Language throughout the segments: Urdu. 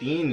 3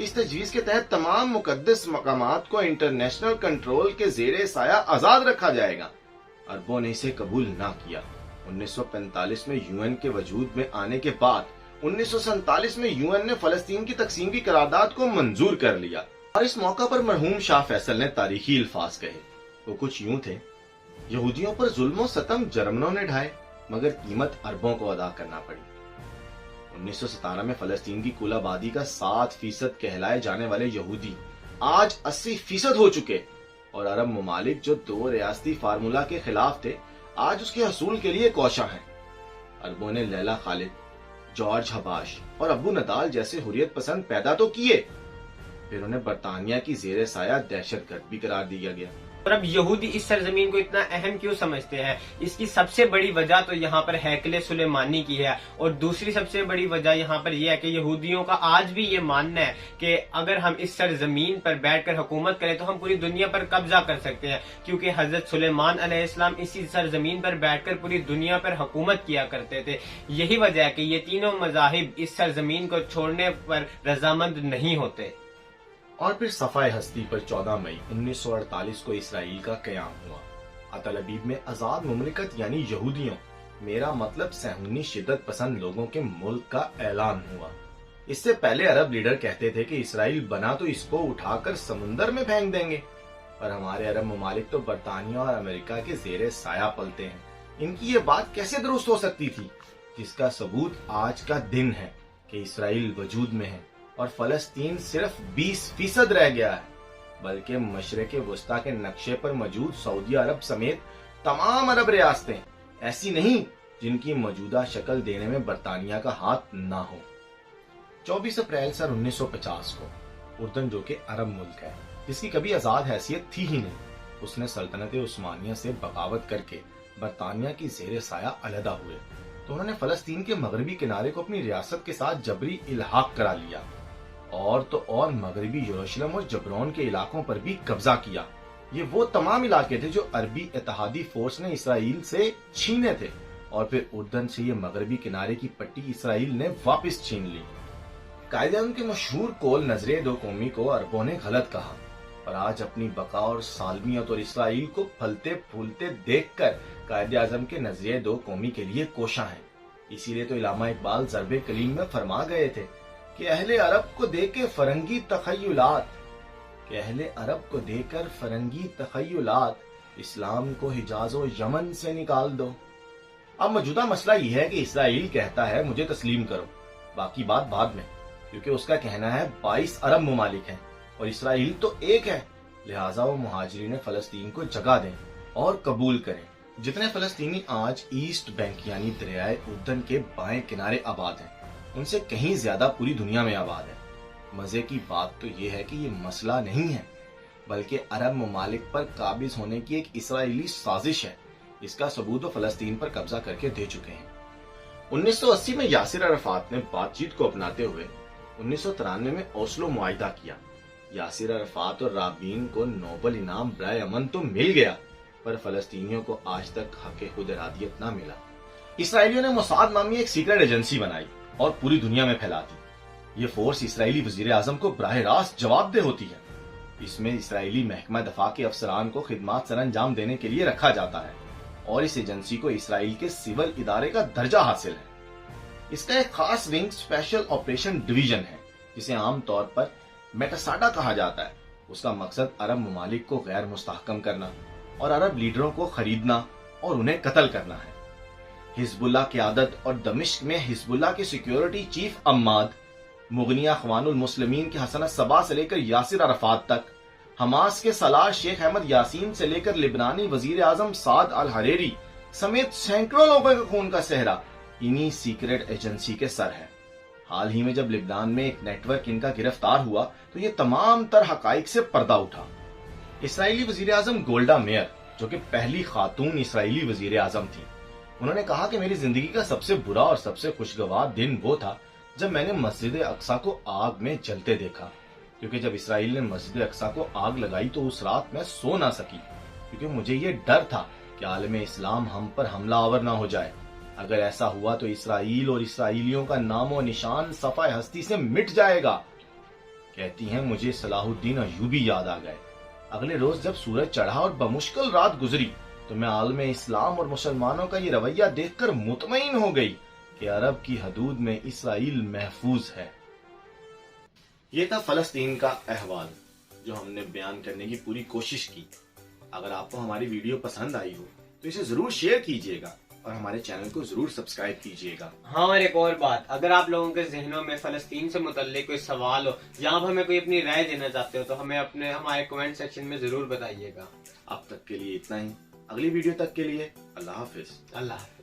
اس تجویز کے تحت تمام مقدس مقامات کو انٹرنیشنل کنٹرول کے زیر سایہ آزاد رکھا جائے گا۔ عربوں نے اسے قبول نہ کیا۔ 1945 میں یو این کے وجود میں آنے کے بعد 1947 میں یو این نے فلسطین کی تقسیم کی قرارداد کو منظور کر لیا، اور اس موقع پر مرحوم شاہ فیصل نے تاریخی الفاظ کہے۔ وہ کچھ یوں تھے: یہودیوں پر ظلم و ستم جرمنوں نے ڈھائے، مگر قیمت عربوں کو ادا کرنا پڑی۔ 1917 میں فلسطین کی کل آبادی کا 7% کہلائے جانے والے یہودی آج 80% ہو چکے، اور عرب ممالک جو 2 ریاستی فارمولا کے خلاف تھے آج اس کے حصول کے لیے کوشاں ہیں۔ عربوں نے لیلا خالد، جارج حباش اور ابو ندال جیسے حریت پسند پیدا تو کیے، پھر انہیں برطانیہ کی زیر سایہ دہشت گرد بھی قرار دیا گیا۔ اور اب یہودی اس سرزمین کو اتنا اہم کیوں سمجھتے ہیں؟ اس کی سب سے بڑی وجہ تو یہاں پر ہیکل سلیمانی کی ہے، اور دوسری سب سے بڑی وجہ یہاں پر یہ ہے کہ یہودیوں کا آج بھی یہ ماننا ہے کہ اگر ہم اس سرزمین پر بیٹھ کر حکومت کریں تو ہم پوری دنیا پر قبضہ کر سکتے ہیں، کیونکہ حضرت سلیمان علیہ السلام اسی سرزمین پر بیٹھ کر پوری دنیا پر حکومت کیا کرتے تھے۔ یہی وجہ ہے کہ یہ تینوں مذاہب اس سرزمین کو چھوڑنے پر رضامند نہیں ہوتے۔ اور پھر صفحہ ہستی پر 14 مئی 1948 کو اسرائیل کا قیام ہوا۔ تل ابیب میں آزاد مملکت یعنی یہودیوں، میرا مطلب صہیونی شدت پسند لوگوں کے ملک کا اعلان ہوا۔ اس سے پہلے عرب لیڈر کہتے تھے کہ اسرائیل بنا تو اس کو اٹھا کر سمندر میں پھینک دیں گے، پر ہمارے عرب ممالک تو برطانیہ اور امریکہ کے زیر سایہ پلتے ہیں۔ ان کی یہ بات کیسے درست ہو سکتی تھی؟ جس کا ثبوت آج کا دن ہے کہ اسرائیل وجود میں ہے اور فلسطین صرف 20% رہ گیا ہے، بلکہ مشرق وسطیٰ کے نقشے پر موجود سعودی عرب سمیت تمام عرب ریاستیں ایسی نہیں جن کی موجودہ شکل دینے میں برطانیہ کا ہاتھ نہ ہو۔ 24 اپریل سن 1950 کو اردن، جو کہ عرب ملک ہے جس کی کبھی آزاد حیثیت تھی ہی نہیں، اس نے سلطنت عثمانیہ سے بغاوت کر کے برطانیہ کی زیر سایہ علیحدہ ہوئے، تو انہوں نے فلسطین کے مغربی کنارے کو اپنی ریاست کے ساتھ جبری الحاق کرا لیا، اور تو اور مغربی یروشلم اور جبرون کے علاقوں پر بھی قبضہ کیا۔ یہ وہ تمام علاقے تھے جو عربی اتحادی فورس نے اسرائیل سے چھینے تھے، اور پھر اردن سے یہ مغربی کنارے کی پٹی اسرائیل نے واپس چھین لی۔ قائد اعظم کے مشہور قول نظریہ دو قومی کو عربوں نے غلط کہا، اور آج اپنی بقا اور سالمیت اور اسرائیل کو پھلتے پھولتے دیکھ کر قائد اعظم کے نظریہ دو قومی کے لیے کوشاں ہیں۔ اسی لیے تو علامہ اقبال ضرب کلیم میں فرما گئے تھے کہ اہل عرب کو دے کے فرنگی تخیلات، اسلام کو حجاز و یمن سے نکال دو۔ اب موجودہ مسئلہ یہ ہے کہ اسرائیل کہتا ہے مجھے تسلیم کرو، باقی بات بعد میں، کیونکہ اس کا کہنا ہے 22 عرب ممالک ہیں اور اسرائیل تو ایک ہے، لہٰذا وہ مہاجرین فلسطین کو جگہ دیں اور قبول کریں۔ جتنے فلسطینی آج ایسٹ بینک یعنی دریائے اردن کے بائیں کنارے آباد ہیں، ان سے کہیں زیادہ پوری دنیا میں آباد ہے۔ مزے کی بات تو یہ ہے کہ یہ مسئلہ نہیں ہے، بلکہ عرب ممالک پر قابض ہونے کی ایک اسرائیلی سازش ہے۔ اس کا ثبوت وہ فلسطین پر قبضہ کر کے دے چکے ہیں۔ 1980 میں یاسر عرفات نے بات چیت کو اپناتے ہوئے 1993 میں اوسلو معاہدہ کیا۔ یاسر عرفات اور رابین کو نوبل انعام برائے امن تو مل گیا، پر فلسطینیوں کو آج تک حق خود ارادیت نہ ملا۔ اسرائیلیوں نے موساد نامی ایک سیکرٹ ایجنسی بنائی اور پوری دنیا میں پھیلا دی۔ یہ فورس اسرائیلی وزیر اعظم کو براہ راست جواب دہ ہوتی ہے۔ اس میں اسرائیلی محکمہ دفاع کے افسران کو خدمات سر انجام دینے کے لیے رکھا جاتا ہے، اور اس ایجنسی کو اسرائیل کے سول ادارے کا درجہ حاصل ہے۔ اس کا ایک خاص ونگ اسپیشل آپریشن ڈویژن ہے، جسے عام طور پر میٹاساڈا کہا جاتا ہے۔ اس کا مقصد عرب ممالک کو غیر مستحکم کرنا اور عرب لیڈروں کو خریدنا اور انہیں قتل کرنا ہے۔ حزب اللہ قیادت اور دمشق میں حزب اللہ کے سیکیورٹی چیف عماد، مغنی اخوان المسلمین کے حسن الصبا سے لے کر یاسر عرفات تک، حماس کے سلاح شیخ احمد یاسین سے لے کر لبنانی وزیر اعظم سعد الحریری سمیت سینکڑوں لوگوں کے خون کا صحرا انہی سیکرٹ ایجنسی کے سر ہے۔ حال ہی میں جب لبنان میں ایک نیٹ ورک ان کا گرفتار ہوا تو یہ تمام تر حقائق سے پردہ اٹھا۔ اسرائیلی وزیر اعظم گولڈا میئر، جو کہ پہلی خاتون اسرائیلی وزیر اعظم تھی، انہوں نے کہا کہ میری زندگی کا سب سے برا اور سب سے خوشگوار دن وہ تھا جب میں نے مسجد اقصیٰ کو آگ میں جلتے دیکھا، کیونکہ جب اسرائیل نے مسجد اقصیٰ کو آگ لگائی تو اس رات میں سو نہ سکی، کیونکہ مجھے یہ ڈر تھا کہ عالم اسلام ہم پر حملہ آور نہ ہو جائے۔ اگر ایسا ہوا تو اسرائیل اور اسرائیلیوں کا نام و نشان صفحہ ہستی سے مٹ جائے گا۔ کہتی ہیں مجھے صلاح الدین ایوبی یاد آ گئے۔ اگلے روز جب سورج چڑھا اور بمشکل رات گزری تو میں عالم اسلام اور مسلمانوں کا یہ رویہ دیکھ کر مطمئن ہو گئی کہ عرب کی حدود میں اسرائیل محفوظ ہے۔ یہ تھا فلسطین کا احوال جو ہم نے بیان کرنے کی پوری کوشش کی۔ اگر آپ کو ہماری ویڈیو پسند آئی ہو تو اسے ضرور شیئر کیجیے گا اور ہمارے چینل کو ضرور سبسکرائب کیجیے گا۔ ہاں، اور ایک اور بات، اگر آپ لوگوں کے ذہنوں میں فلسطین سے متعلق کوئی سوال ہو یا آپ ہمیں کوئی اپنی رائے دینا چاہتے ہو تو ہمیں ہمارے کمنٹ سیکشن میں ضرور بتائیے گا۔ اب تک کے لیے اتنا ہی، اگلی ویڈیو تک کے لیے اللہ حافظ۔ اللہ حافظ۔